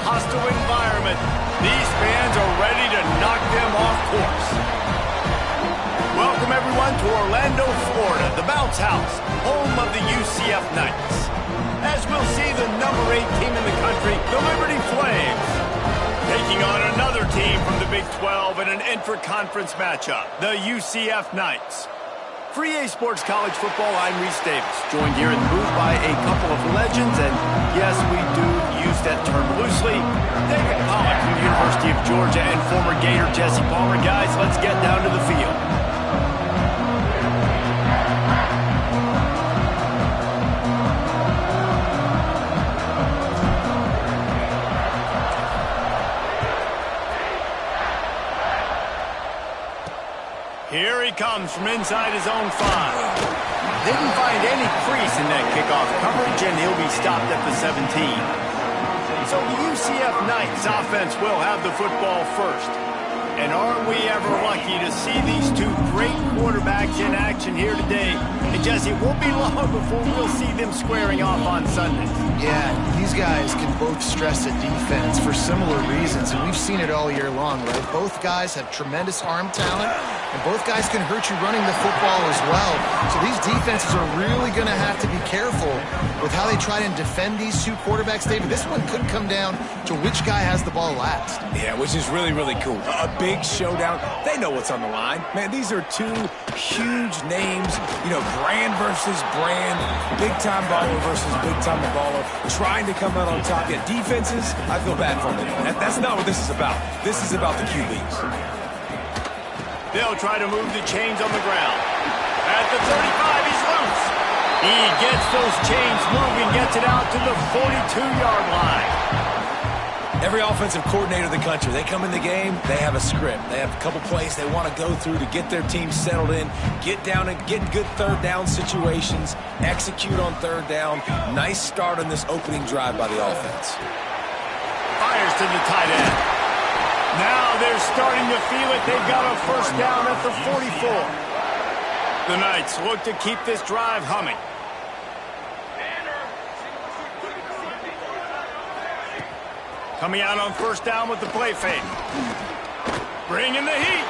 hostile environment. These fans are ready to knock them off course. Welcome, everyone, to Orlando, Florida, the bounce house, home of the UCF Knights. As we'll see the number 8 team in the country, the Liberty Flames, taking on another team from the Big 12 in an intra-conference matchup, the UCF Knights. For EA Sports College Football, I'm Reese Davis, joined here in the booth by a couple of legends, and yes, we do use that term loosely. David Pollack from the University of Georgia and former Gator Jesse Palmer. Guys, let's get down to the field. Here he comes from inside his own 5. Didn't find any crease in that kickoff coverage, and he'll be stopped at the 17. So the UCF Knights offense will have the football first. And are we ever lucky to see these two great quarterbacks in action here today? And Jesse, it won't be long before we'll see them squaring off on Sunday. Yeah, these guys can both stress a defense for similar reasons, and we've seen it all year long, right? Both guys have tremendous arm talent, and both guys can hurt you running the football as well. So these defenses are really going to have to be careful with how they try and defend these two quarterbacks, David. This one could come down to which guy has the ball last. Yeah, which is really, really cool. A big showdown. They know what's on the line. Man, these are two huge names. You know, brand versus brand. Big-time baller versus big-time baller. Trying to come out on top. Yeah, defenses, I feel bad for them. That's not what this is about. This is about the QBs. They'll try to move the chains on the ground. At the 35, he's loose. He gets those chains moving, gets it out to the 42-yard line. Every offensive coordinator in the country, they come in the game, they have a script. They have a couple plays they want to go through to get their team settled in, get down and get good third down situations, execute on third down. Nice start on this opening drive by the offense. Fires to the tight end. Now they're starting to feel it. They've got a first down at the 44. The Knights look to keep this drive humming. Coming out on first down with the play fake. Bringing the heat.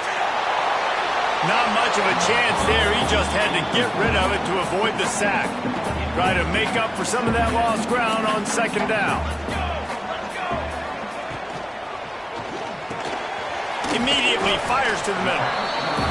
Not much of a chance there. He just had to get rid of it to avoid the sack. Try to make up for some of that lost ground on second down. Immediately fires to the middle.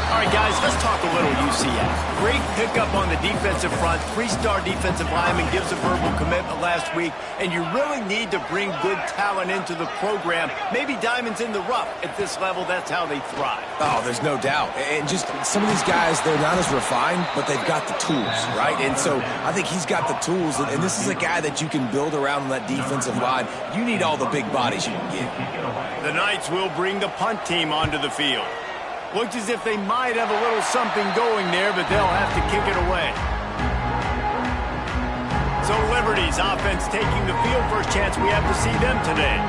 All right, guys, let's talk a little UCF. Great pickup on the defensive front. 3-star defensive lineman gives a verbal commitment last week, and you really need to bring good talent into the program. Maybe diamonds in the rough. At this level, that's how they thrive. Oh, there's no doubt. And just some of these guys, they're not as refined, but they've got the tools, right? And so I think he's got the tools, and this is a guy that you can build around on that defensive line. You need all the big bodies you can get. The Knights will bring the punt team onto the field. Looks as if they might have a little something going there, but they'll have to kick it away. So Liberty's offense taking the field. First chance we have to see them today.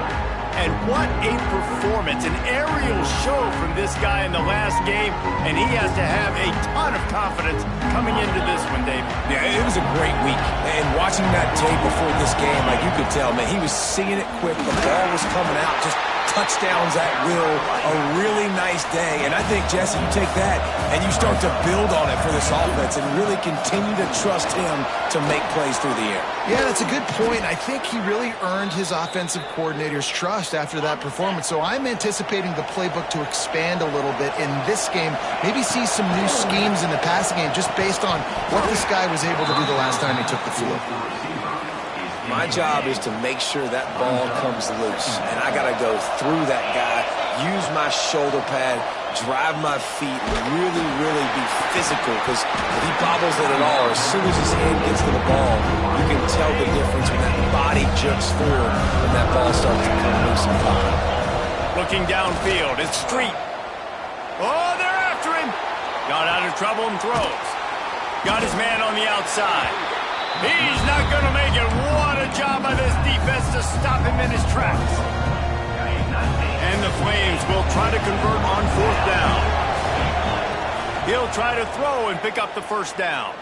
And what a performance, an aerial show from this guy in the last game, and he has to have a ton of confidence coming into this one, David. Yeah, it was a great week. And watching that tape before this game, like you could tell, man, he was seeing it quick. The ball was coming out, just touchdowns at will, a really nice day. And I think, Jesse, you take that and you start to build on it for this offense and really continue to trust him to make plays through the air. Yeah, that's a good point. I think he really earned his offensive coordinator's trust after that performance. So I'm anticipating the playbook to expand a little bit in this game. Maybe see some new schemes in the passing game just based on what this guy was able to do the last time he took the field. My job is to make sure that ball comes loose, and I got to go through that guy, use my shoulder pad, drive my feet, really, really be physical, because if he bobbles it at all, as soon as his hand gets to the ball, you can tell the difference when that body jerks forward and that ball starts to come loose and pop. Looking downfield, it's Street. Oh, they're after him. Got out of trouble and throws. Got his man on the outside. He's not going to make it. What a job by this defense to stop him in his tracks. And the Flames will try to convert on fourth down. He'll try to throw and pick up the first down.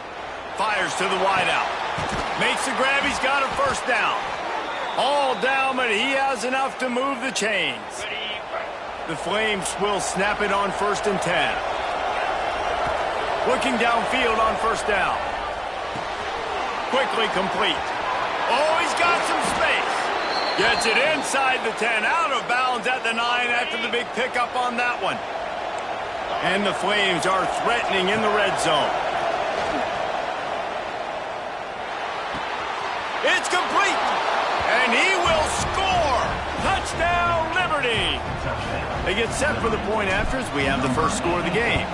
Fires to the wideout. Makes the grab. He's got a first down. All down, but he has enough to move the chains. The Flames will snap it on 1st and 10. Looking downfield on 1st down. Quickly complete. Oh, he's got some space. Gets it inside the 10, out of bounds at the 9 after the big pickup on that one. And the Flames are threatening in the red zone. It's complete. And he will score. Touchdown, Liberty. They get set for the point afters. We have the first score of the game.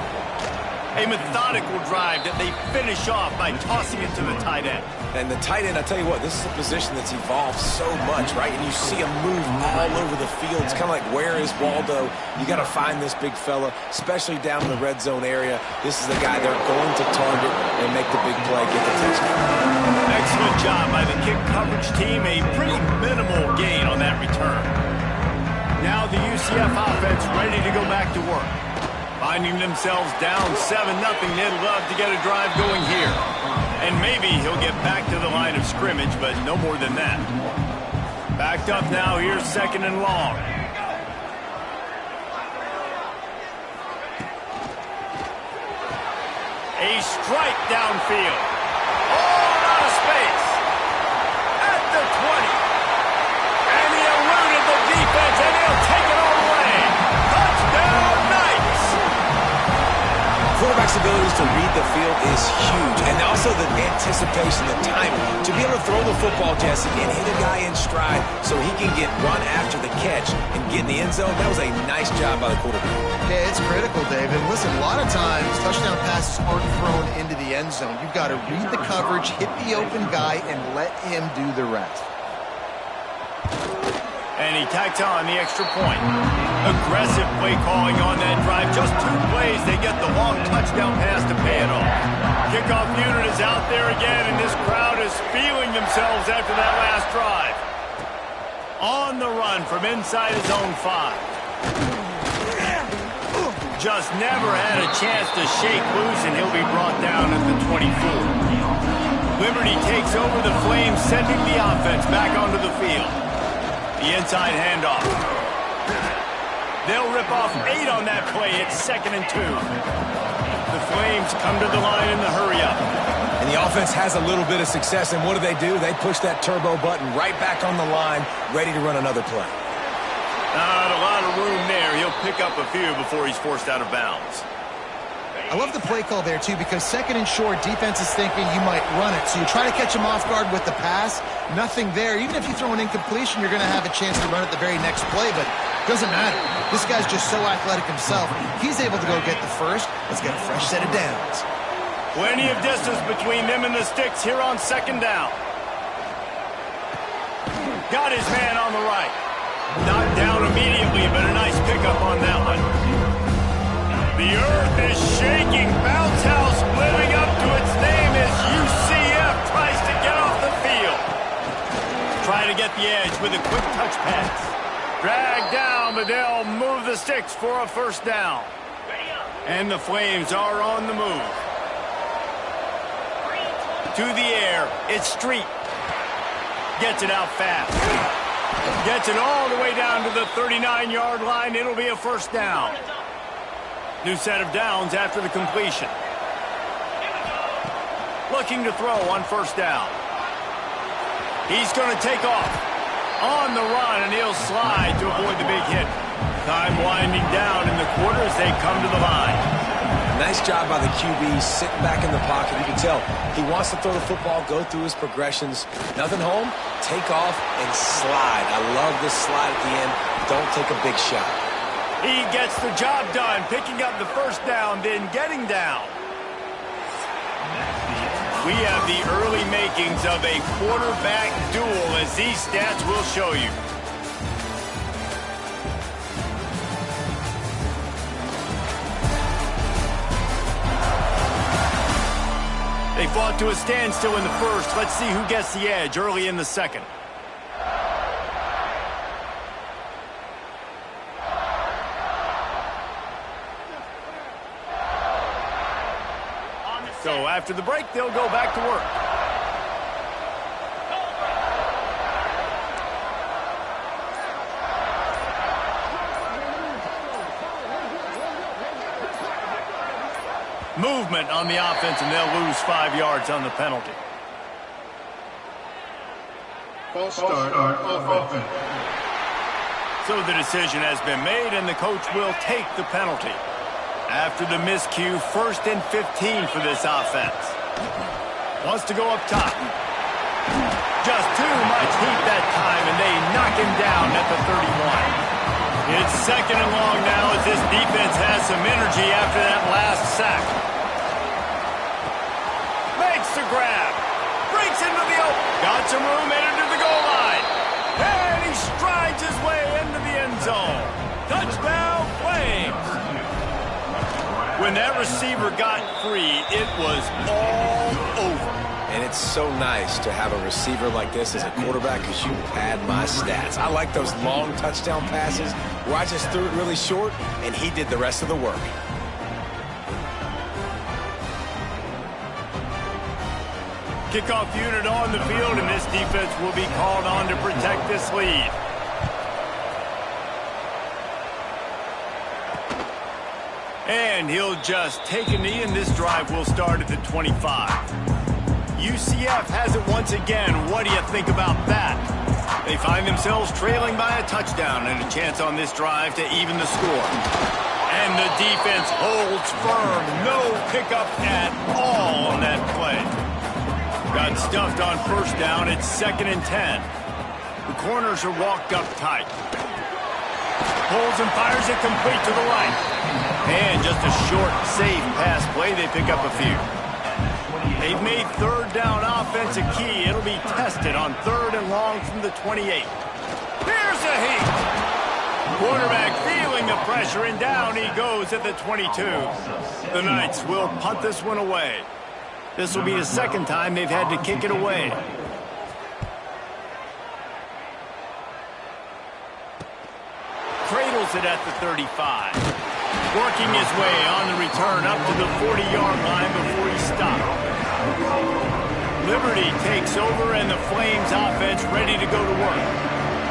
A methodical drive that they finish off by tossing it to the tight end. And the tight end, I tell you what, this is a position that's evolved so much, right? And you see him move all over the field. It's kind of like, where is Waldo? You got to find this big fella, especially down in the red zone area. This is the guy they're going to target and make the big play, get the touchdown. Excellent job by the kick coverage team. A pretty minimal gain on that return. Now the UCF offense ready to go back to work. Finding themselves down 7-0, they'd love to get a drive going here. And maybe he'll get back to the line of scrimmage, but no more than that. Backed up now, here's 2nd and long. A strike downfield. All out of space. At the 20. And he eluded the defense, and he'll take it all away. Touchdown, Knights! Quarterback's abilities to read the field is huge, and also the anticipation, the timing. To be able to throw the football, Jesse, and hit a guy in stride so he can get run after the catch and get in the end zone, that was a nice job by the quarterback. Yeah, it's critical, David. Listen, a lot of times, touchdown passes aren't thrown into the end zone. You've got to read the coverage, hit the open guy, and let him do the rest. And he tacks on the extra point. Aggressive play calling on that drive. Just 2 plays, they get the long touchdown pass to pay it off. Kickoff unit is out there again, and this crowd is feeling themselves after that last drive. On the run from inside his own 5. Just never had a chance to shake loose, and he'll be brought down at the 24. Liberty takes over the Flames, sending the offense back onto the field. The inside handoff. They'll rip off 8 on that play. It's 2nd and 2. The Flames come to the line in the hurry-up. And the offense has a little bit of success, and what do? They push that turbo button right back on the line, ready to run another play. Not a lot of room there. He'll pick up a few before he's forced out of bounds. I love the play call there, too, because 2nd and short, defense is thinking you might run it. So you try to catch him off guard with the pass. Nothing there. Even if you throw an incompletion, you're going to have a chance to run it the very next play, but it doesn't matter. This guy's just so athletic himself. He's able to go get the first. Let's get a fresh set of downs. Plenty of distance between them and the sticks here on 2nd down. Got his man on the right. Knocked down immediately, but a nice pickup on that one. The earth is shaking. Bounce House living up to its name as UCF tries to get off the field. Trying to get the edge with a quick touch pass. Dragged down, but they'll move the sticks for a 1st down. And the Flames are on the move. To the air, it's Street. Gets it out fast. Gets it all the way down to the 39-yard line. It'll be a 1st down. New set of downs after the completion. Looking to throw on 1st down. He's going to take off. On the run, and he'll slide to avoid the big hit. Time winding down in the quarter as they come to the line. Nice job by the QB, sitting back in the pocket. You can tell he wants to throw the football, go through his progressions. Nothing home, take off, and slide. I love this slide at the end. Don't take a big shot. He gets the job done, picking up the 1st down, then getting down. We have the early makings of a quarterback duel, as these stats will show you. They fought to a standstill in the 1st. Let's see who gets the edge early in the 2nd. So after the break, they'll go back to work. movement on the offense, and they'll lose 5 yards on the penalty. False start offense. So the decision has been made, and the coach will take the penalty. After the miscue, 1st and 15 for this offense. Wants to go up top. Just too much heat that time, and they knock him down at the 31. It's 2nd and long now as this defense has some energy after that last sack. Makes the grab. Breaks into the open. Got some room, headed to the goal line. And he strides his way into the end zone. Touchdown, Flames. When that receiver got free, it was all over. And it's so nice to have a receiver like this as a quarterback because you pad my stats. I like those long touchdown passes where I just threw it really short and he did the rest of the work. Kickoff unit on the field, and this defense will be called on to protect this lead. And he'll just take a knee, and this drive will start at the 25. UCF has it once again. What do you think about that? They find themselves trailing by a touchdown and a chance on this drive to even the score. And the defense holds firm. No pickup at all on that play. Got stuffed on 1st down. It's 2nd and 10. The corners are walked up tight. Pulls and fires it complete to the right. And just a short, safe pass play. They pick up a few. They've made 3rd down offense a key. It'll be tested on 3rd and long from the 28. Here's a heat. Quarterback feeling the pressure, and down he goes at the 22. The Knights will punt this one away. This will be the 2nd time they've had to kick it away. Cradles it at the 35. Working his way on the return up to the 40-yard line before he stopped. Liberty takes over, and the Flames offense ready to go to work.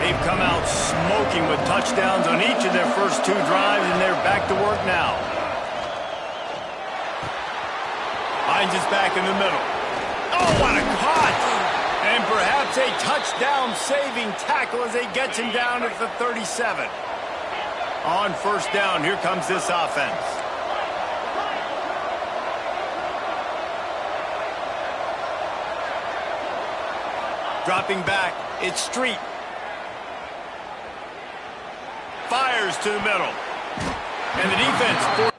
They've come out smoking with touchdowns on each of their first 2 drives, and they're back to work now. Finds his back in the middle. Oh, what a caught! And perhaps a touchdown-saving tackle as they get him down at the 37. On 1st down, here comes this offense. Dropping back, it's Street. Fires to the middle. And the defense...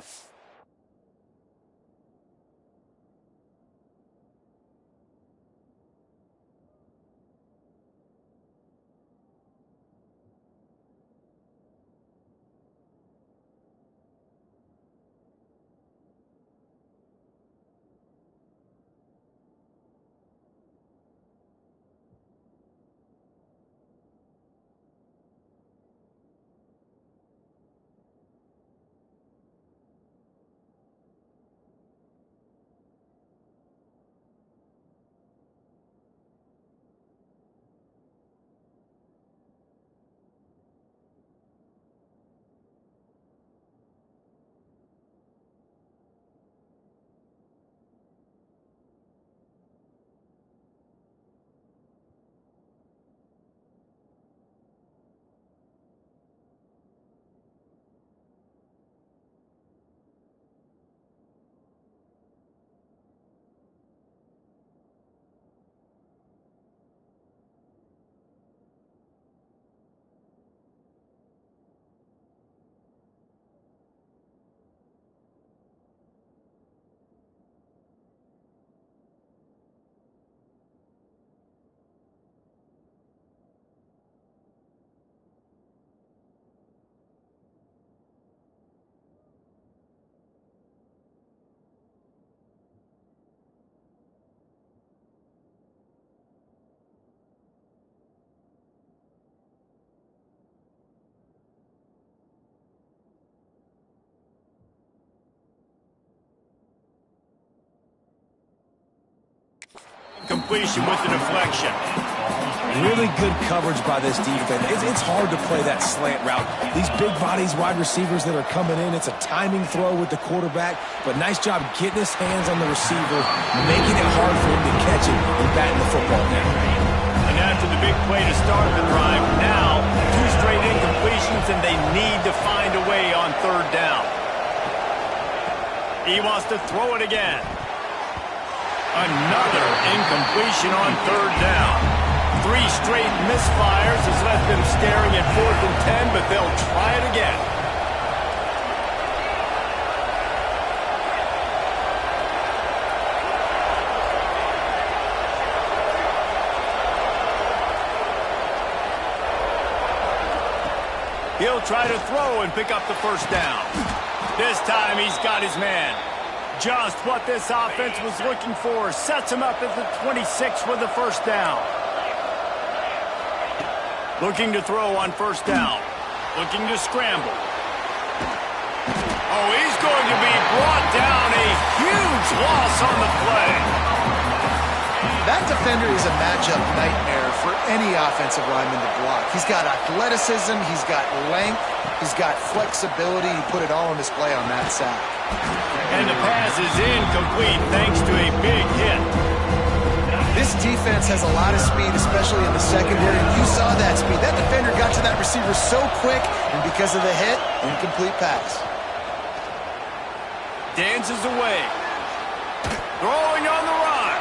Completion with the deflection. Really good coverage by this defense. It's hard to play that slant route. These big bodies, wide receivers that are coming in, it's a timing throw with the quarterback, but nice job getting his hands on the receiver, making it hard for him to catch it and batting the football down. And after the big play to start the drive, now 2 straight incompletions, and they need to find a way on 3rd down. He wants to throw it again. Another incompletion on 3rd down. 3 straight misfires has left them staring at 4th and 10, but they'll try it again. He'll try to throw and pick up the 1st down. This time he's got his man. Just what this offense was looking for. Sets him up at the 26 with the 1st down. Looking to throw on 1st down. Looking to scramble. Oh, he's going to be brought down. A huge loss on the play. That defender is a matchup nightmare for any offensive lineman to block. He's got athleticism, he's got length, he's got flexibility. He put it all on display on that sack. And the pass is incomplete thanks to a big hit. This defense has a lot of speed, especially in the secondary. You saw that speed. That defender got to that receiver so quick, and because of the hit, incomplete pass. Dances away. Throwing on the run.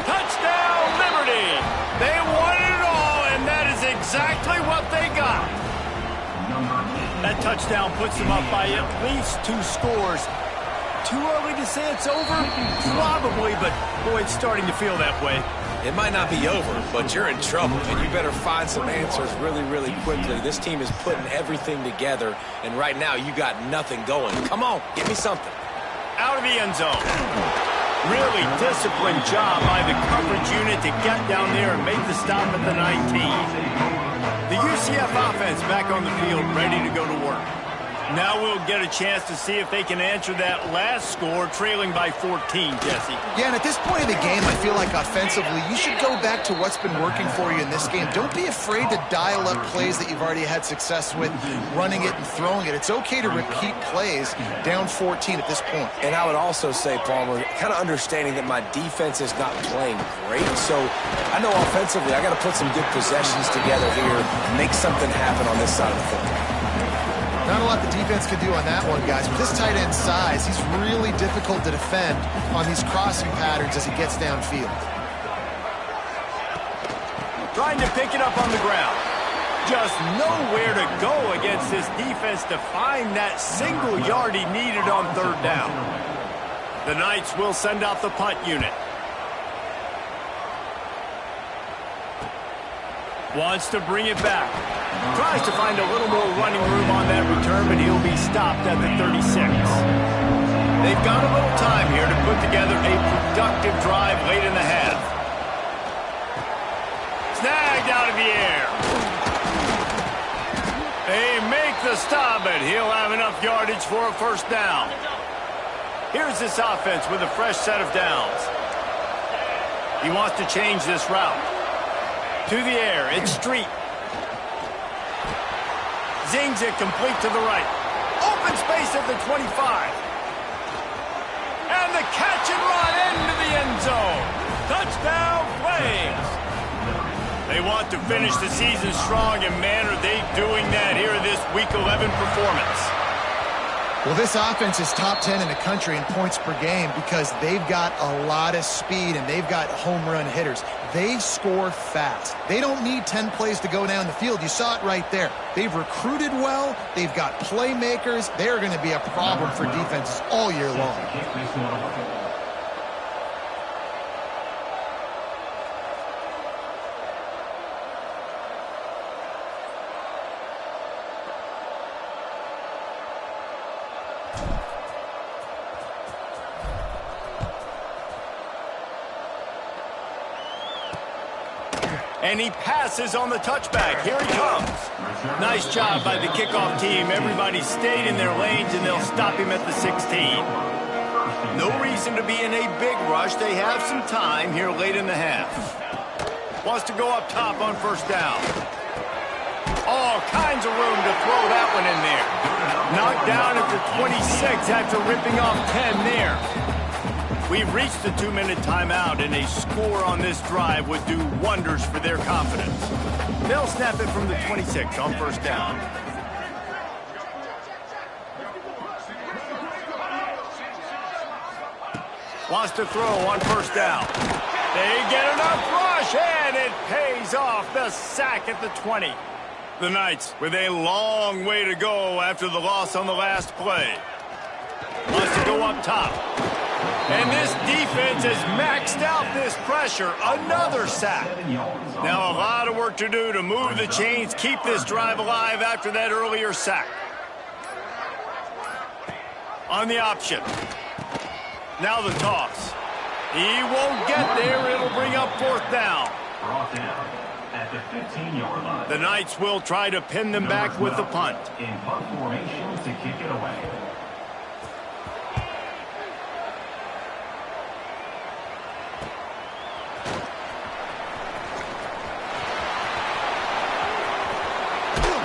Touchdown, Liberty! They wanted it all, and that is exactly what they got. That touchdown puts them up by at least 2 scores. Too early to say it's over? Probably, but boy, it's starting to feel that way. It might not be over, but you're in trouble, and you better find some answers really, really quickly. This team is putting everything together, and right now you got nothing going. Come on, give me something. Out of the end zone. Really disciplined job by the coverage unit to get down there and make the stop at the 19. The UCF offense back on the field, ready to go to work. Now we'll get a chance to see if they can answer that last score, trailing by 14, Jesse. Yeah, and at this point in the game, I feel like offensively, you should go back to what's been working for you in this game. Don't be afraid to dial up plays that you've already had success with, running it and throwing it. It's okay to repeat plays down 14 at this point. And I would also say, Palmer, kind of understanding that my defense is not playing great, so I know offensively I got to put some good possessions together here, make something happen on this side of the football. Not a lot the defense can do on that one, guys. With this tight end size, he's really difficult to defend on these crossing patterns as he gets downfield. Trying to pick it up on the ground. Just nowhere to go against this defense to find that single yard he needed on 3rd down. The Knights will send out the punt unit. Wants to bring it back. Tries to find a little more running room on that return, but he'll be stopped at the 36. They've got a little time here to put together a productive drive late in the half. Snagged out of the air. They make the stop, but he'll have enough yardage for a 1st down. Here's this offense with a fresh set of downs. He wants to change this route. To the air, it's Street. Zings it complete to the right. Open space at the 25. And the catch and run into the end zone. Touchdown, Flames. They want to finish the season strong, and man, are they doing that here in this Week 11 performance. Well, this offense is top 10 in the country in points per game because they've got a lot of speed and they've got home run hitters. They score fast. They don't need 10 plays to go down the field. You saw it right there. They've recruited well. They've got playmakers. They're going to be a problem for defenses all year long. And he passes on the touchback. Here he comes. Nice job by the kickoff team. Everybody stayed in their lanes, and they'll stop him at the 16. No reason to be in a big rush. They have some time here late in the half. Wants to go up top on first down. All kinds of room to throw that one in there. Knocked down at the 26 after ripping off 10 there. We've reached the 2-minute timeout, and a score on this drive would do wonders for their confidence. They'll snap it from the 26 on first down. Wants to throw on first down. They get enough rush, and it pays off. The sack at the 20. The Knights with a long way to go after the loss on the last play. Wants to go up top. And this defense has maxed out this pressure. Another sack. Now a lot of work to do to move the chains, keep this drive alive after that earlier sack. On the option. Now the toss. He won't get there. It'll bring up fourth down. Brought down at the 15-yard line. The Knights will try to pin them back with the punt. In punt formation to kick it away.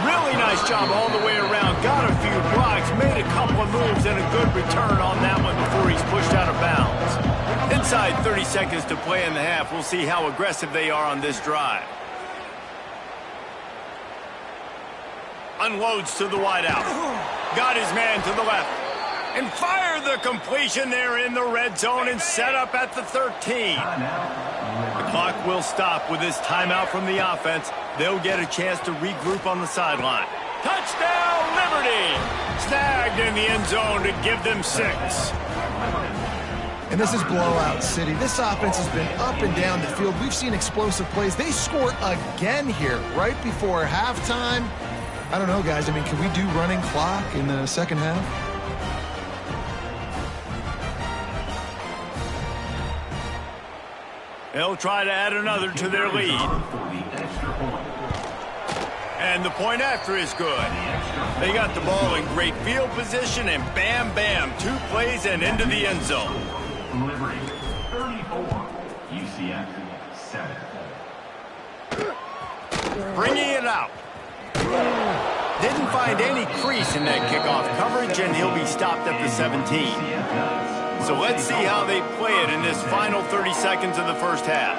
Really nice job all the way around. Got a few blocks, made a couple of moves, and a good return on that one before he's pushed out of bounds. Inside 30 seconds to play in the half. We'll see how aggressive they are on this drive. Unloads to the wideout. Got his man to the left. And fired the completion there in the red zone and set up at the 13. The clock will stop with this timeout from the offense. They'll get a chance to regroup on the sideline. Touchdown, Liberty! Snagged in the end zone to give them 6. And this is blowout city. This offense has been up and down the field. We've seen explosive plays. They score again here right before halftime. I don't know, guys. I mean, can we do running clock in the second half? They'll try to add another to their lead. And the point after is good. They got the ball in great field position, and bam, bam, 2 plays and into the end zone. Liberty 34, UCF 7. Bringing it out. Didn't find any crease in that kickoff coverage, and he'll be stopped at the 17. So let's see how they play it in this final 30 seconds of the first half.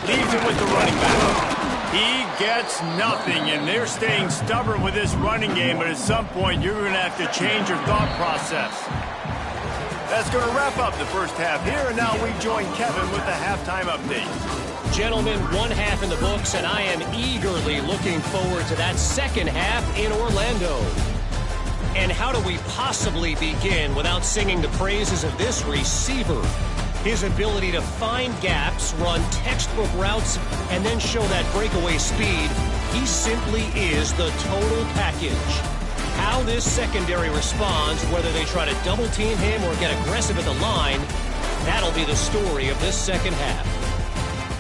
Leaves it with the running back. He gets nothing, and they're staying stubborn with this running game, but at some point you're going to have to change your thought process. That's going to wrap up the first half here, and now we join Kevin with the halftime update. Gentlemen, one half in the books, and I am eagerly looking forward to that second half in Orlando. And how do we possibly begin without singing the praises of this receiver? His ability to find gaps, run textbook routes, and then show that breakaway speed. He simply is the total package. How this secondary responds, whether they try to double-team him or get aggressive at the line, that'll be the story of this second half.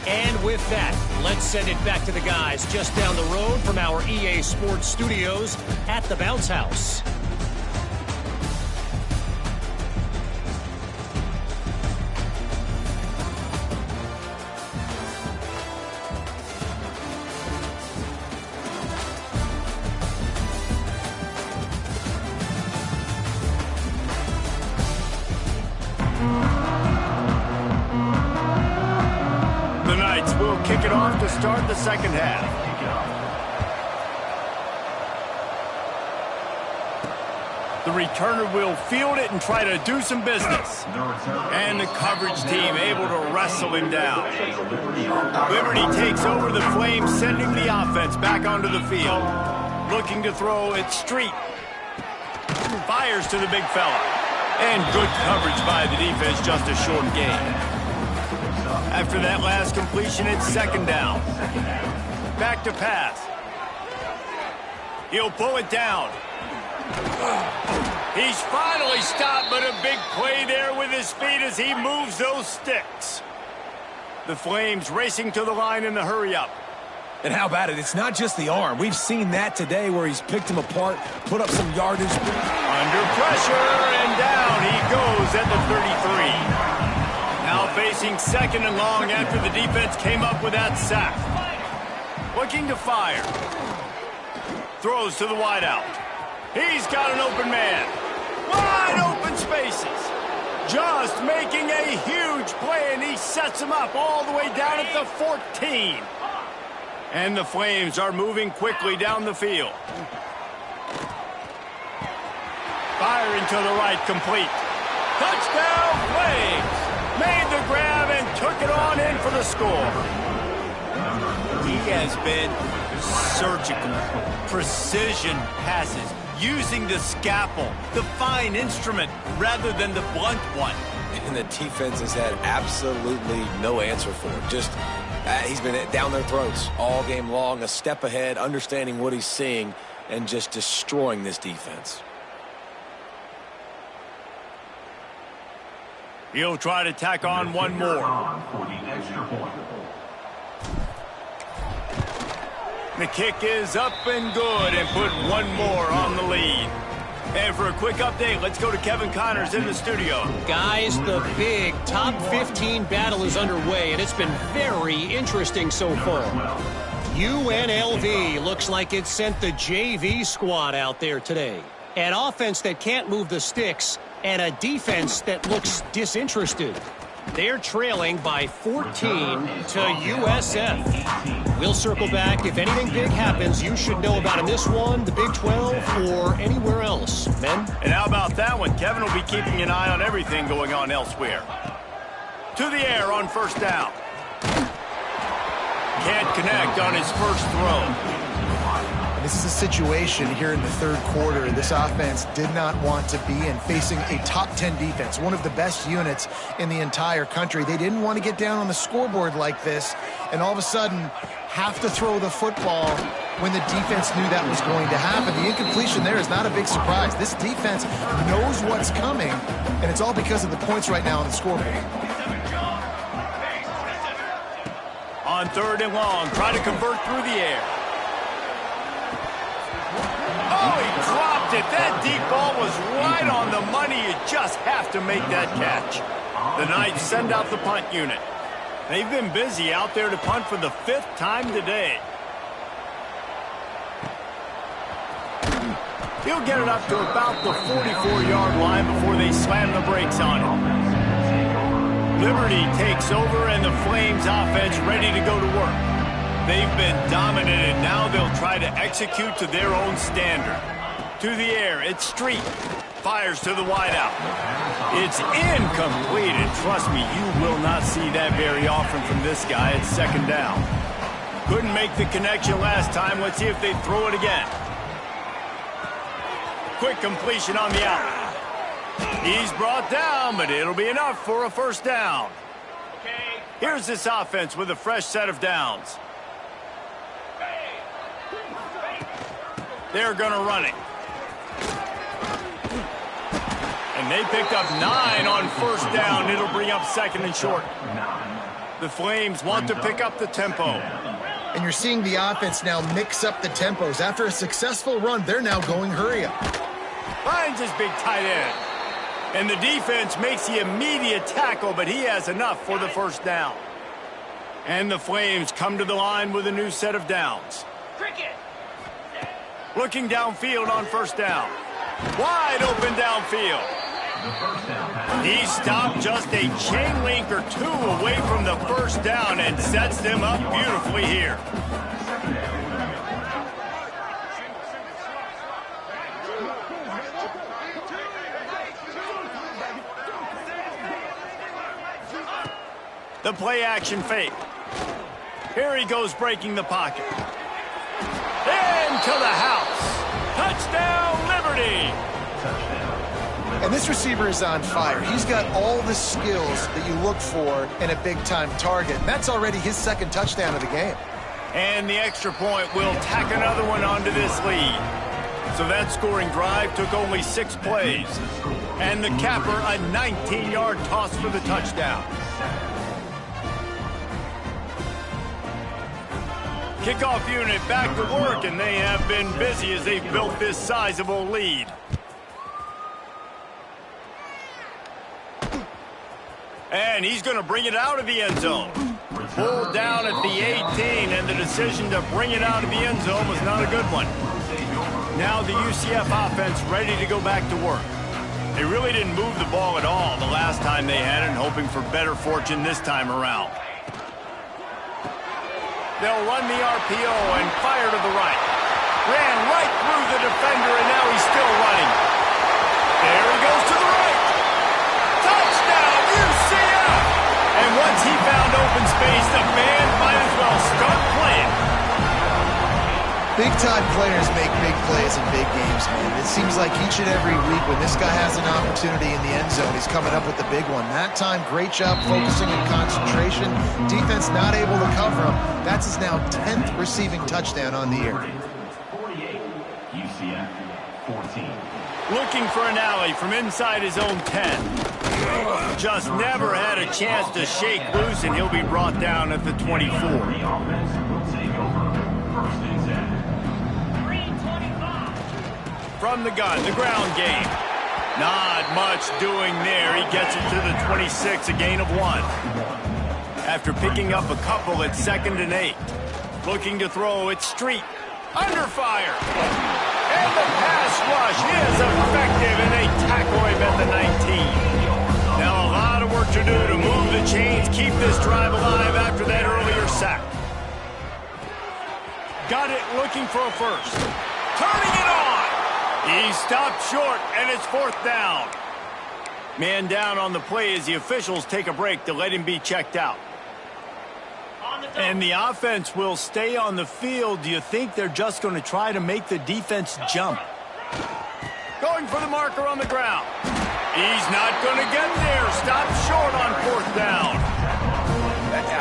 And with that, let's send it back to the guys just down the road from our EA Sports Studios at the Bounce House. Kick it off to start the second half. The returner will field it and try to do some business. And the coverage team able to wrestle him down. Liberty takes over the Flames, sending the offense back onto the field. Looking to throw it street. Fires to the big fella. And good coverage by the defense, just a short gain. After that last completion, it's second down. Back to pass. He'll pull it down. He's finally stopped, but a big play there with his feet as he moves those sticks. The Flames racing to the line in the hurry-up. And how about it? It's not just the arm. We've seen that today where he's picked him apart, put up some yardage. Under pressure, and down he goes at the 33. Now facing 2nd and long after the defense came up with that sack. Looking to fire. Throws to the wideout. He's got an open man. Wide open spaces. Just making a huge play, and he sets him up all the way down at the 14. And the Flames are moving quickly down the field. Firing to the right, complete. Touchdown, Flames! Made the grab and took it on in for the score. He has been surgical, precision passes, using the scalpel, the fine instrument, rather than the blunt one. And the defense has had absolutely no answer for him. Just, he's been down their throats all game long, a step ahead, understanding what he's seeing, and just destroying this defense. He'll try to tack on one more. For the extra point. The kick is up and good and put one more on the lead. And for a quick update, let's go to Kevin Connors in the studio. Guys, the big top 15 battle is underway, and it's been very interesting so far. UNLV looks like it sent the JV squad out there today. An offense that can't move the sticks, and a defense that looks disinterested. They're trailing by 14 to USF. We'll circle back. If anything big happens, you should know about in this one, the Big 12, or anywhere else. Men? And how about that one? Kevin will be keeping an eye on everything going on elsewhere. To the air on 1st down. Can't connect on his first throw. This is a situation here in the 3rd quarter this offense did not want to be in, facing a top 10 defense, one of the best units in the entire country. They didn't want to get down on the scoreboard like this and all of a sudden have to throw the football when the defense knew that was going to happen. The incompletion there is not a big surprise. This defense knows what's coming, and it's all because of the points right now on the scoreboard. On 3rd and long, try to convert through the air. Oh, he dropped it. That deep ball was right on the money. You just have to make that catch. The Knights send out the punt unit. They've been busy out there to punt for the 5th time today. He'll get it up to about the 44-yard line before they slam the brakes on him. Liberty takes over, and the Flames offense ready to go to work. They've been dominated. Now they'll try to execute to their own standard. To the air, it's Street. Fires to the wideout. It's incomplete, and trust me, you will not see that very often from this guy. It's 2nd down. Couldn't make the connection last time. Let's see if they throw it again. Quick completion on the out. He's brought down, but it'll be enough for a 1st down. Here's this offense with a fresh set of downs. They're going to run it. And they picked up 9 on 1st down. It'll bring up 2nd and short. The Flames want to pick up the tempo. And you're seeing the offense now mix up the tempos. After a successful run, they're now going hurry up. Finds his big tight end. And the defense makes the immediate tackle, but he has enough for the 1st down. And the Flames come to the line with a new set of downs. Looking downfield on 1st down. Wide open downfield. He stopped just a chain link or 2 away from the 1st down and sets them up beautifully here. The play action fake. Here he goes breaking the pocket. Into the house. Touchdown, Liberty. And this receiver is on fire. He's got all the skills that you look for in a big-time target. And that's already his 2nd touchdown of the game. And the extra point will tack another one onto this lead. So that scoring drive took only 6 plays. And the capper, a 19-yard toss for the touchdown. Kickoff unit back to work, and they have been busy as they've built this sizable lead. And he's going to bring it out of the end zone. Pulled down at the 18, and the decision to bring it out of the end zone was not a good one. Now the UCF offense ready to go back to work. They really didn't move the ball at all the last time they had it, and hoping for better fortune this time around. They'll run the RPO and fire to the right. Ran right through the defender, and now he's still running. There he goes to the right. Touchdown, UCF! And once he found open space, the band might as well start playing. Big-time players make big plays in big games, man. It seems like each and every week when this guy has an opportunity in the end zone, he's coming up with the big one. That time, great job focusing and concentration. Defense not able to cover him. That's his now 10th receiving touchdown on the year. 48, UCF 14. Looking for an alley from inside his own 10. Just never had a chance to shake loose, and he'll be brought down at the 24. The offense will take over. First and 10. From the gun, the ground game. Not much doing there. He gets it to the 26, a gain of 1. After picking up a couple at 2nd and 8. Looking to throw, it's Street. Under fire. And the pass rush is effective, and they tackle him at the 19. Now a lot of work to do to move the chains, keep this drive alive after that earlier sack. Got it looking for a first. Turning it on. He stopped short, and it's 4th down. Man down on the play as the officials take a break to let him be checked out. And the offense will stay on the field. Do you think they're just going to try to make the defense jump? Going for the marker on the ground. He's not going to get there. Stopped short on 4th down.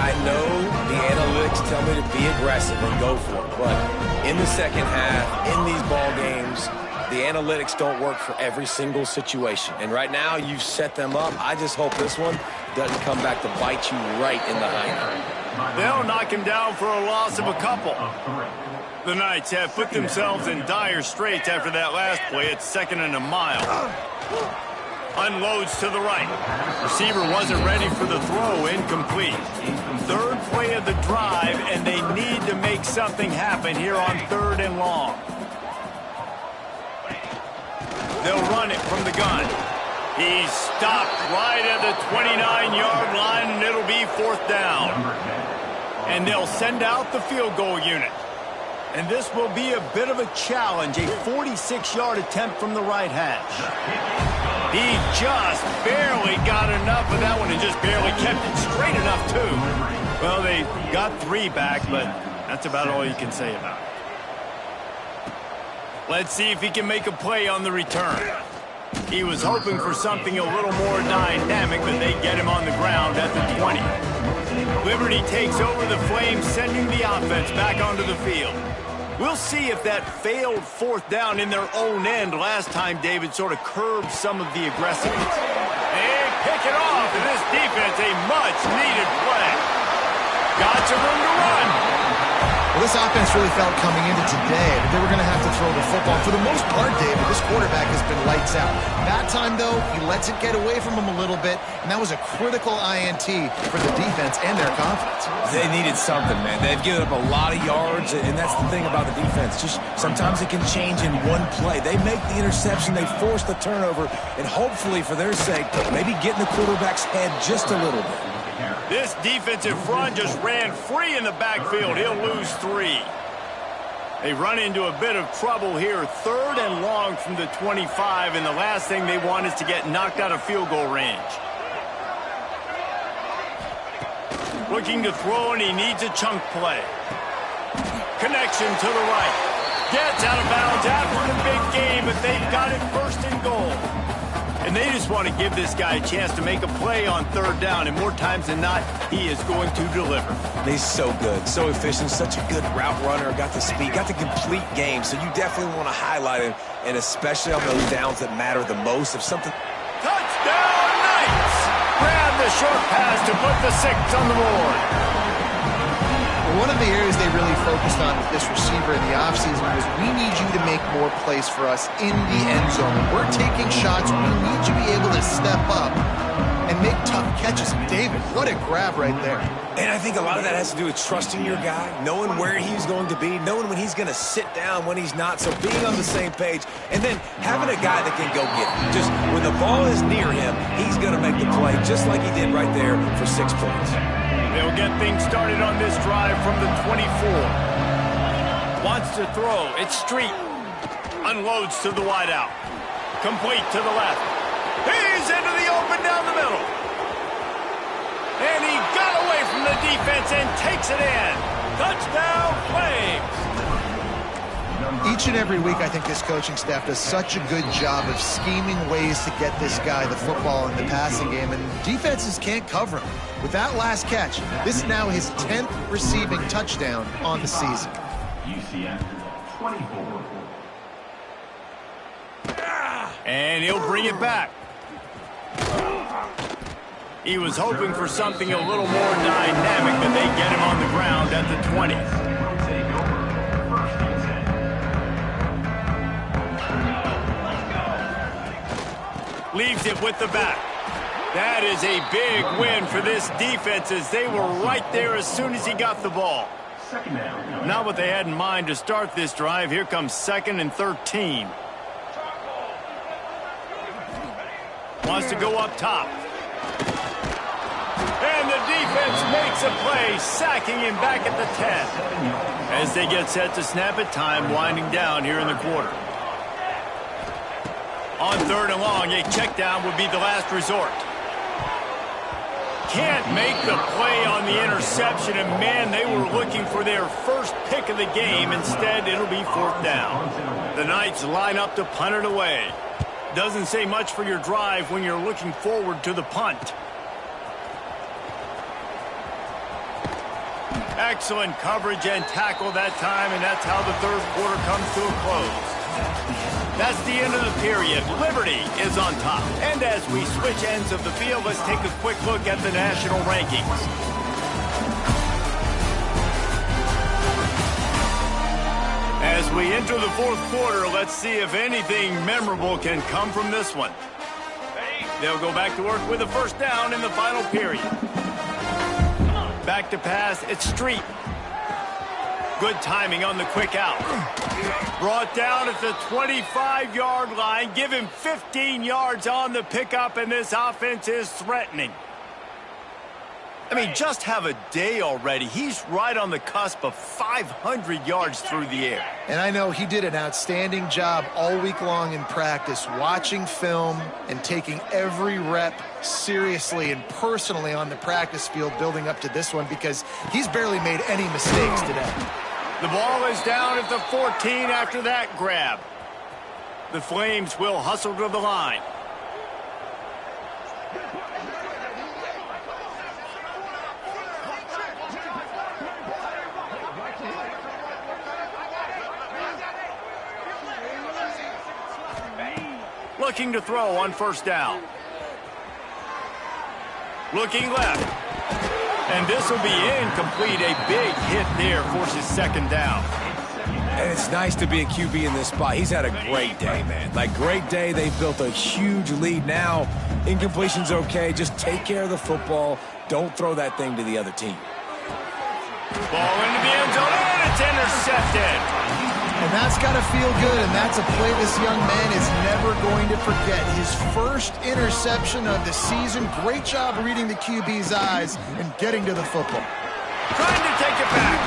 I know the analytics tell me to be aggressive and go for it, but in the second half, in these ball games, the analytics don't work for every single situation. And right now, you've set them up. I just hope this one doesn't come back to bite you right in the hind. They'll knock him down for a loss of a couple. The Knights have put themselves in dire straits after that last play. It's 2nd and a mile. Unloads to the right. Receiver wasn't ready for the throw. Incomplete. 3rd play of the drive, and they need to make something happen here on 3rd and long. They'll run it from the gun. He's stopped right at the 29-yard line, and it'll be 4th down. And they'll send out the field goal unit. And this will be a bit of a challenge, a 46-yard attempt from the right hash. He just barely got enough of that one and just barely kept it straight enough, too. Well, they got 3 back, but that's about all you can say about it. Let's see if he can make a play on the return. He was hoping for something a little more dynamic, but they get him on the ground at the 20. Liberty takes over the Flames, sending the offense back onto the field. We'll see if that failed 4th down in their own end last time David sort of curbed some of the aggressiveness. They pick it off, and this defense, a much-needed play. Got some room to run. Well, this offense really felt coming into today that they were going to have to throw the football. For the most part, David, this quarterback has been lights out. That time, though, he lets it get away from him a little bit, and that was a critical INT for the defense and their confidence. They needed something, man. They've given up a lot of yards, and that's the thing about the defense. Just sometimes it can change in one play. They make the interception, they force the turnover, and hopefully, for their sake, maybe get in the quarterback's head just a little bit. This defensive front just ran free in the backfield. He'll lose 3. They run into a bit of trouble here. 3rd and long from the 25, and the last thing they want is to get knocked out of field goal range. Looking to throw, and he needs a chunk play. Connection to the right. Gets out of bounds after the big game, but they've got it 1st and goal. And they just want to give this guy a chance to make a play on 3rd down, and more times than not, he is going to deliver. He's so good, so efficient, such a good route runner, got the speed, got the complete game, so you definitely want to highlight him, and especially on those downs that matter the most. If something... Touchdown, Knights! Grab the short pass to put the 6 on the board. One of the areas they really focused on with this receiver in the offseason was we need you to make more plays for us in the end zone. When we're taking shots, we need you to be able to step up and make tough catches. David, what a grab right there. And I think a lot of that has to do with trusting your guy, knowing where he's going to be, knowing when he's going to sit down, when he's not. So being on the same page, and then having a guy that can go get it. Just when the ball is near him, he's going to make the play, just like he did right there for 6 points. They'll get things started on this drive from the 24. Wants to throw. It's Street. Unloads to the wideout. Complete to the left. He's into the open down the middle. And he got away from the defense and takes it in. Touchdown, Flames. Each and every week, I think this coaching staff does such a good job of scheming ways to get this guy the football in the passing game, and defenses can't cover him. With that last catch, this is now his 10th receiving touchdown on the season. UCF 24. And he'll bring it back. He was hoping for something a little more dynamic, but they get him on the ground at the 20. Will take over first and 10. Leaves it with the back. That is a big win for this defense as they were right there as soon as he got the ball. Second down. Not what they had in mind to start this drive. Here comes 2nd and 13. Wants to go up top. And the defense makes a play, sacking him back at the 10. As they get set to snap it, time winding down here in the quarter. On 3rd and long, a check down would be the last resort. Can't make the play on the interception, and man, they were looking for their first pick of the game. Instead, it'll be 4th down. The Knights line up to punt it away. Doesn't say much for your drive when you're looking forward to the punt. Excellent coverage and tackle that time, and that's how the 3rd quarter comes to a close. That's the end of the period. Liberty is on top. And as we switch ends of the field, let's take a quick look at the national rankings. As we enter the 4th quarter, let's see if anything memorable can come from this one. They'll go back to work with a 1st down in the final period. Back to pass, it's Street. Good timing on the quick out. Brought down at the 25-yard line. Give him 15 yards on the pickup, and this offense is threatening. I mean, just have a day already. He's right on the cusp of 500 yards through the air. And I know he did an outstanding job all week long in practice, watching film and taking every rep seriously and personally on the practice field building up to this one, because he's barely made any mistakes today. The ball is down at the 14 after that grab. The Flames will hustle to the line. Looking to throw on 1st down. Looking left. And this will be incomplete. A big hit there forces 2nd down. And it's nice to be a QB in this spot. He's had a great day, man. Like, great day. They've built a huge lead. Now, incompletion's okay. Just take care of the football. Don't throw that thing to the other team. Ball into the end zone, and it's intercepted. And that's got to feel good, and that's a play this young man is never going to forget. His first interception of the season. Great job reading the QB's eyes and getting to the football. Trying to take it back.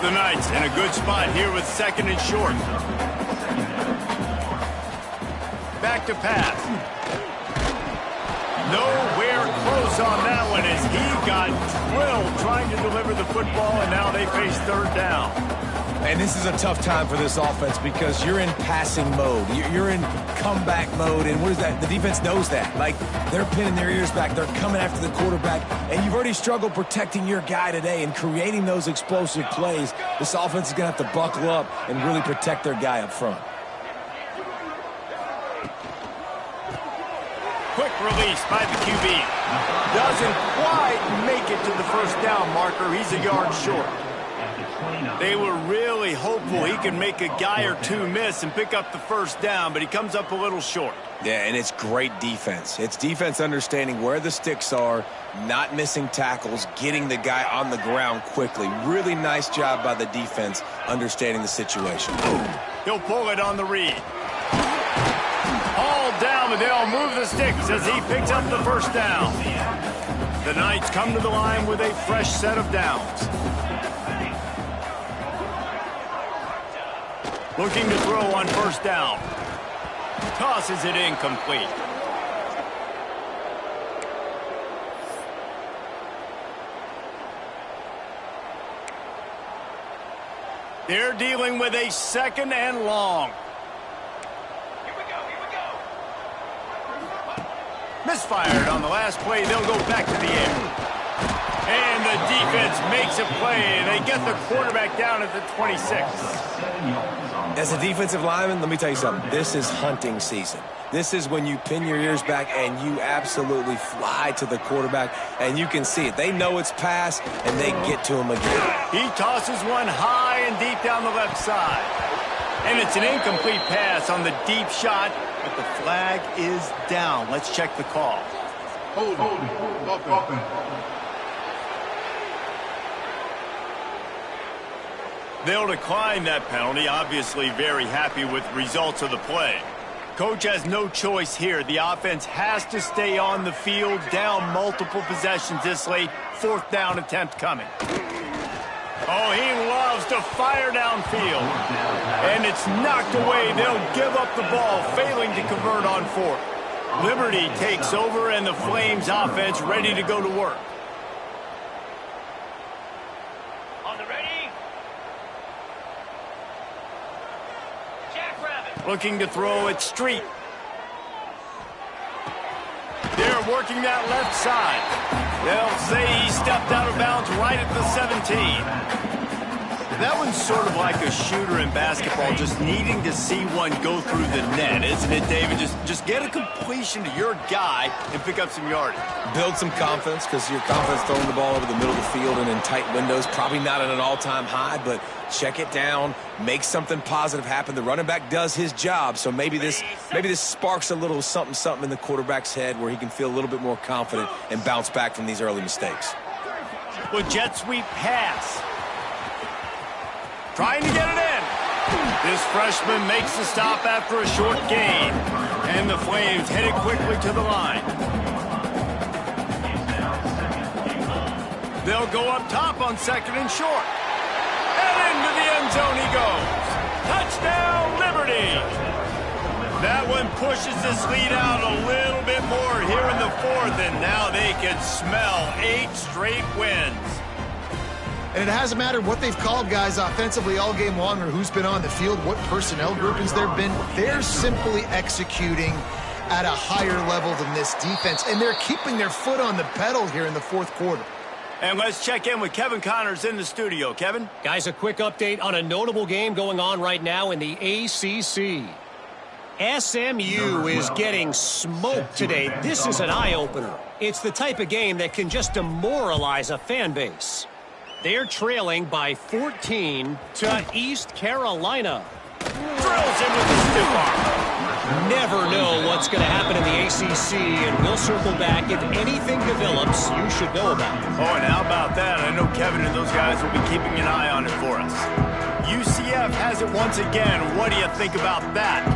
The Knights in a good spot here with 2nd and short. Back to pass. Nowhere close on that one as he got drilled trying to deliver the football, and now they face 3rd down. And this is a tough time for this offense because you're in passing mode. You're in comeback mode, and what is that? The defense knows that. Like, they're pinning their ears back. They're coming after the quarterback, and you've already struggled protecting your guy today and creating those explosive plays. This offense is going to have to buckle up and really protect their guy up front. Quick release by the QB. Doesn't quite make it to the 1st down marker. He's a yard short. They were really hopeful he could make a guy or two miss and pick up the first down, but he comes up a little short. Yeah, and it's great defense. It's defense understanding where the sticks are, not missing tackles, getting the guy on the ground quickly. Really nice job by the defense understanding the situation. He'll pull it on the read. All down, but they'll move the sticks as he picks up the first down. The Knights come to the line with a fresh set of downs. Looking to throw on first down. Tosses it incomplete. They're dealing with a second and long. Here we go. Misfired on the last play. They'll go back to the air. And the defense makes a play, and they get the quarterback down at the 26. As a defensive lineman, let me tell you something. This is hunting season. This is when you pin your ears back and you absolutely fly to the quarterback, and you can see it. They know it's pass, and they get to him again. He tosses one high and deep down the left side. And it's an incomplete pass on the deep shot, but the flag is down. Let's check the call. Hold on. They'll decline that penalty, obviously very happy with the results of the play. Coach has no choice here. The offense has to stay on the field, down multiple possessions this late. Fourth down attempt coming. Oh, he loves to fire downfield. And it's knocked away. They'll give up the ball, failing to convert on fourth. Liberty takes over, and the Flames offense ready to go to work. Looking to throw it Street. They're working that left side. They'll say he stepped out of bounds right at the 17. That one's sort of like a shooter in basketball, just needing to see one go through the net, isn't it, David? Just get a completion to your guy and pick up some yardage. Build some confidence, because your confidence throwing the ball over the middle of the field and in tight windows, probably not at an all-time high, but check it down, make something positive happen. The running back does his job, so maybe this sparks a little something in the quarterback's head where he can feel a little bit more confident and bounce back from these early mistakes. With jet sweep pass. Trying to get it in. This freshman makes the stop after a short gain. And the Flames headed quickly to the line. They'll go up top on second and short. And into the end zone he goes. Touchdown, Liberty. That one pushes this lead out a little bit more here in the fourth, and now they can smell 8 straight wins. And it hasn't mattered what they've called guys offensively all game long or who's been on the field, what personnel groupings there have been. They're simply executing at a higher level than this defense, and they're keeping their foot on the pedal here in the fourth quarter. And let's check in with Kevin Connors in the studio. Kevin? Guys, a quick update on a notable game going on right now in the ACC. SMU is getting smoked today. This is an eye-opener. It's the type of game that can just demoralize a fan base. They're trailing by 14 to East Carolina. Drills him with the stiff arm. Never know what's going to happen in the ACC, and we'll circle back. If anything develops, you should know about it. Oh, and how about that? I know Kevin and those guys will be keeping an eye on it for us. UCF has it once again. What do you think about that?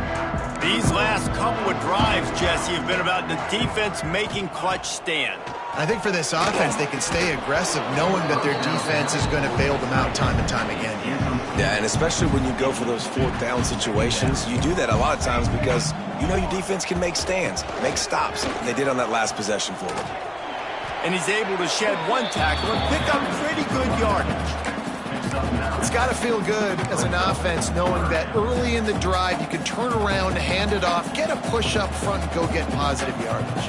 These last couple of drives, Jesse, have been about the defense making clutch stand. I think for this offense, they can stay aggressive knowing that their defense is going to bail them out time and time again here. Yeah, and especially when you go for those fourth down situations, you do that a lot of times because you know your defense can make stands, make stops. And they did on that last possession for them. And he's able to shed one tackle and pick up pretty good yardage. It's got to feel good as an offense knowing that early in the drive you can turn around, hand it off, get a push up front, and go get positive yardage.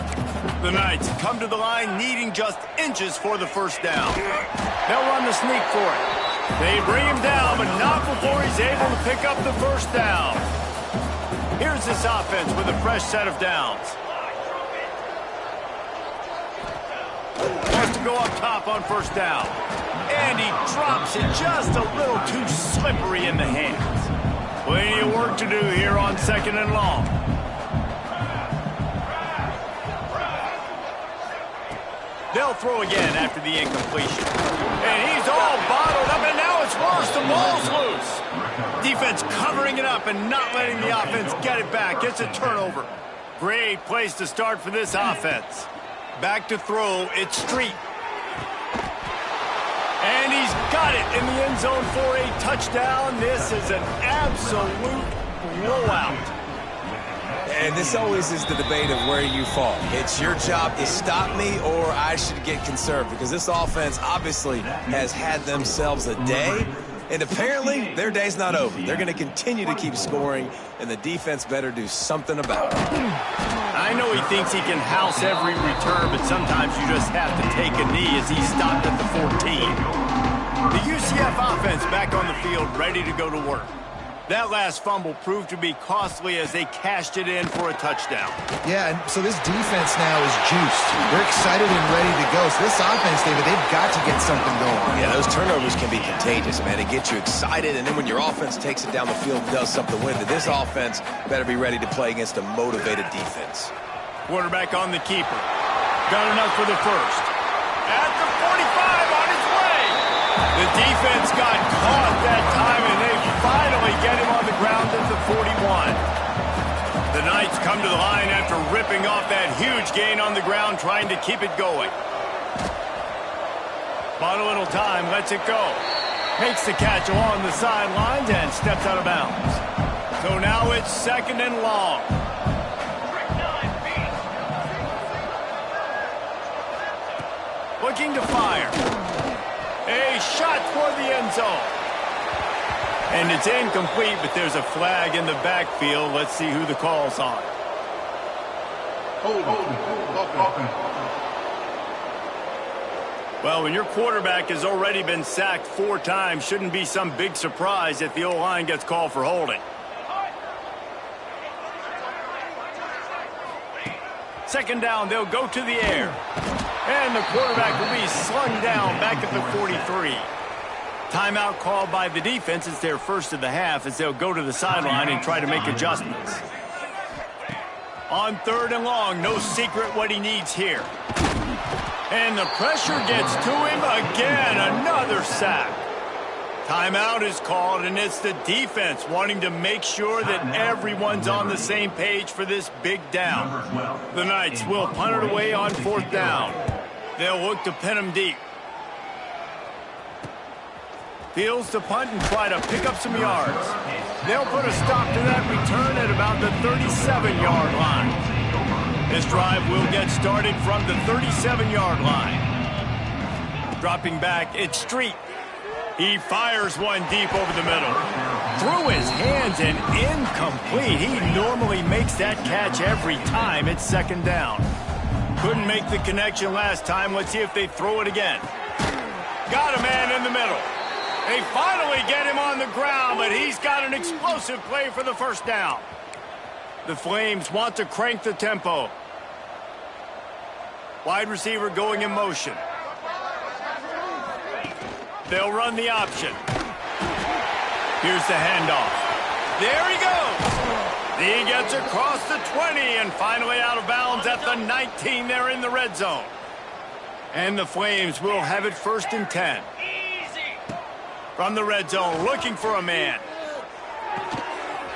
The Knights come to the line needing just inches for the first down. They'll run the sneak for it. They bring him down, but not before he's able to pick up the first down. Here's this offense with a fresh set of downs. go up top on first down. And he drops it just a little too slippery in the hands. Plenty of work to do here on 2nd and long. They'll throw again after the incompletion. And he's all bottled up, and now it's worse. The ball's loose. Defense covering it up and not letting the offense get it back. Gets a turnover. Great place to start for this offense. Back to throw. It's Street. And he's got it in the end zone for a touchdown. This is an absolute blowout. And this always is the debate of where you fall. It's your job to stop me or I should get conserved, because this offense obviously has had themselves a day, and apparently their day's not over. They're going to continue to keep scoring, and the defense better do something about it. I know he thinks he can house every return, but sometimes you just have to take a knee as he stopped at the 14. The UCF offense back on the field, ready to go to work. That last fumble proved to be costly as they cashed it in for a touchdown. Yeah, and so this defense now is juiced. They're excited and ready to go. So this offense, David, they've got to get something going. Yeah, those turnovers can be contagious, man. It gets you excited, and then when your offense takes it down the field and does something with it, this offense better be ready to play against a motivated defense. Quarterback on the keeper. Got enough for the first. At the 45 on his way. The defense got caught that time, and they finally get him on the ground at the 41. The Knights come to the line after ripping off that huge gain on the ground, trying to keep it going. Bought a little time, lets it go. Makes the catch along the sidelines and steps out of bounds. So now it's 2nd and long. Looking to fire. A shot for the end zone. And it's incomplete, but there's a flag in the backfield. Let's see who the call's on. Well, when your quarterback has already been sacked 4 times, shouldn't be some big surprise if the O-line gets called for holding. 2nd down, they'll go to the air. And the quarterback will be slung down back at the 43. Timeout called by the defense. It's their first of the half as they'll go to the sideline and try to make adjustments. On 3rd and long, no secret what he needs here. And the pressure gets to him again. Another sack. Timeout is called, and it's the defense wanting to make sure that everyone's on the same page for this big down. The Knights will punt it away on 4th down. They'll look to pin him deep. Fields to punt and try to pick up some yards. They'll put a stop to that return at about the 37-yard line. This drive will get started from the 37-yard line. Dropping back, it's Street. He fires one deep over the middle. Through his hands and incomplete. He normally makes that catch every time. It's 2nd down. Couldn't make the connection last time. Let's see if they throw it again. Got a man in the middle. They finally get him on the ground, but he's got an explosive play for the 1st down. The Flames want to crank the tempo. Wide receiver going in motion. They'll run the option. Here's the handoff. There he goes. He gets across the 20 and finally out of bounds at the 19. They're in the red zone. And the Flames will have it 1st and 10. From the red zone, looking for a man.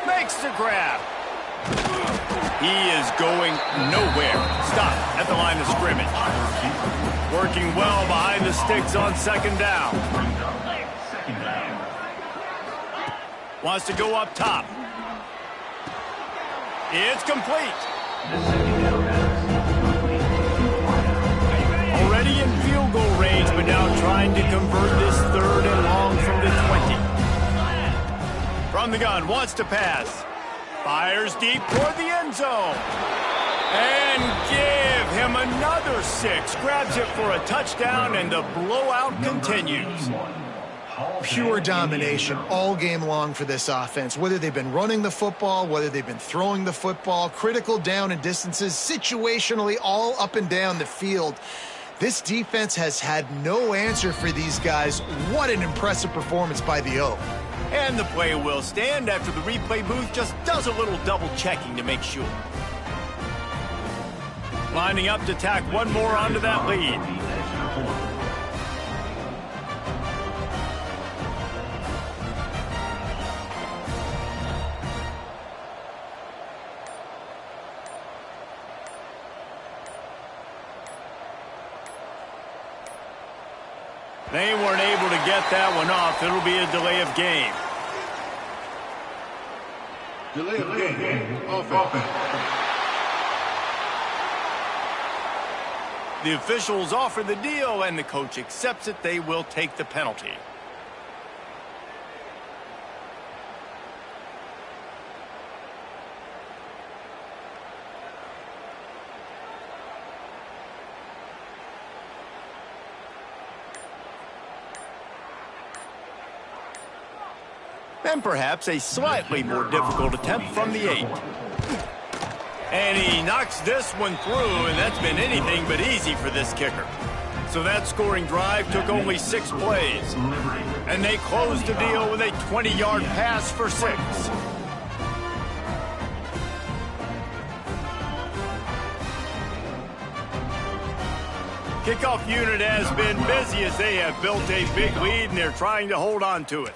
Makes the grab. He is going nowhere. Stop at the line of scrimmage. Working well behind the sticks on 2nd down. Wants to go up top. It's complete. Already in field goal range, but now trying to convert this 3rd and long from the 20. From the gun, wants to pass. Fires deep toward the end zone. And give him another 6. Grabs it for a touchdown, and the blowout continues. Pure domination all game long for this offense. Whether they've been running the football, whether they've been throwing the football, critical down and distances, situationally all up and down the field. This defense has had no answer for these guys. What an impressive performance by the O. And the play will stand after the replay booth just does a little double checking to make sure. Lining up to tack one more onto that lead. They weren't able to get that one off. It'll be a delay of game. Delay of game. Offense. The officials offer the deal, and the coach accepts it. They will take the penalty. And perhaps a slightly more difficult attempt from the 8. And he knocks this one through, and that's been anything but easy for this kicker. So that scoring drive took only 6 plays. And they closed the deal with a 20-yard pass for 6. Kickoff unit has been busy as they have built a big lead, and they're trying to hold on to it.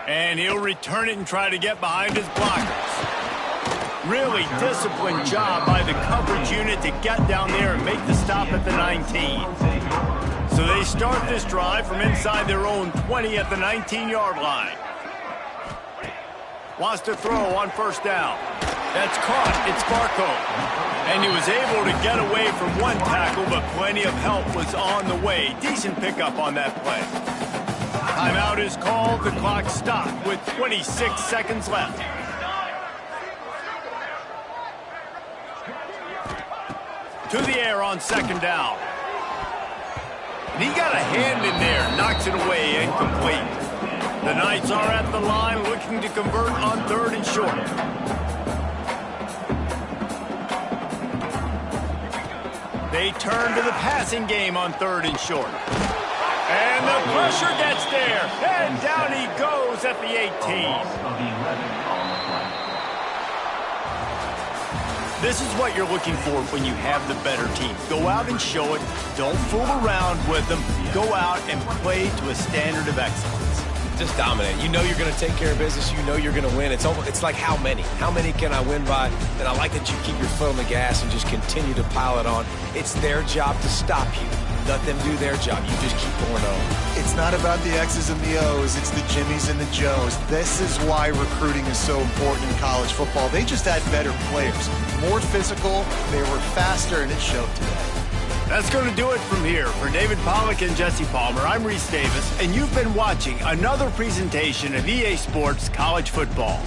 And he'll return it and try to get behind his blockers. Really disciplined job by the coverage unit to get down there and make the stop at the 19. So they start this drive from inside their own 20 at the 19-yard line. Wants to throw on first down. That's caught. It's Barco. And he was able to get away from one tackle, but plenty of help was on the way. Decent pickup on that play. Timeout is called. The clock stopped with 26 seconds left. To the air on second down. And he got a hand in there, knocks it away, incomplete. The Knights are at the line looking to convert on 3rd and short. They turn to the passing game on 3rd and short. And the pressure gets there. And down he goes at the 18. This is what you're looking for when you have the better team. Go out and show it. Don't fool around with them. Go out and play to a standard of excellence. Just dominate. You know you're going to take care of business. You know you're going to win. It's like how many? How many can I win by? And I like that you keep your foot on the gas and just continue to pile it on. It's their job to stop you. Let them do their job. You just keep going on. It's not about the X's and the O's. It's the Jimmies and the Joes. This is why recruiting is so important in college football. They just had better players. More physical, they were faster, and it showed today. That's going to do it from here. For David Pollack and Jesse Palmer, I'm Reese Davis, and you've been watching another presentation of EA Sports College Football.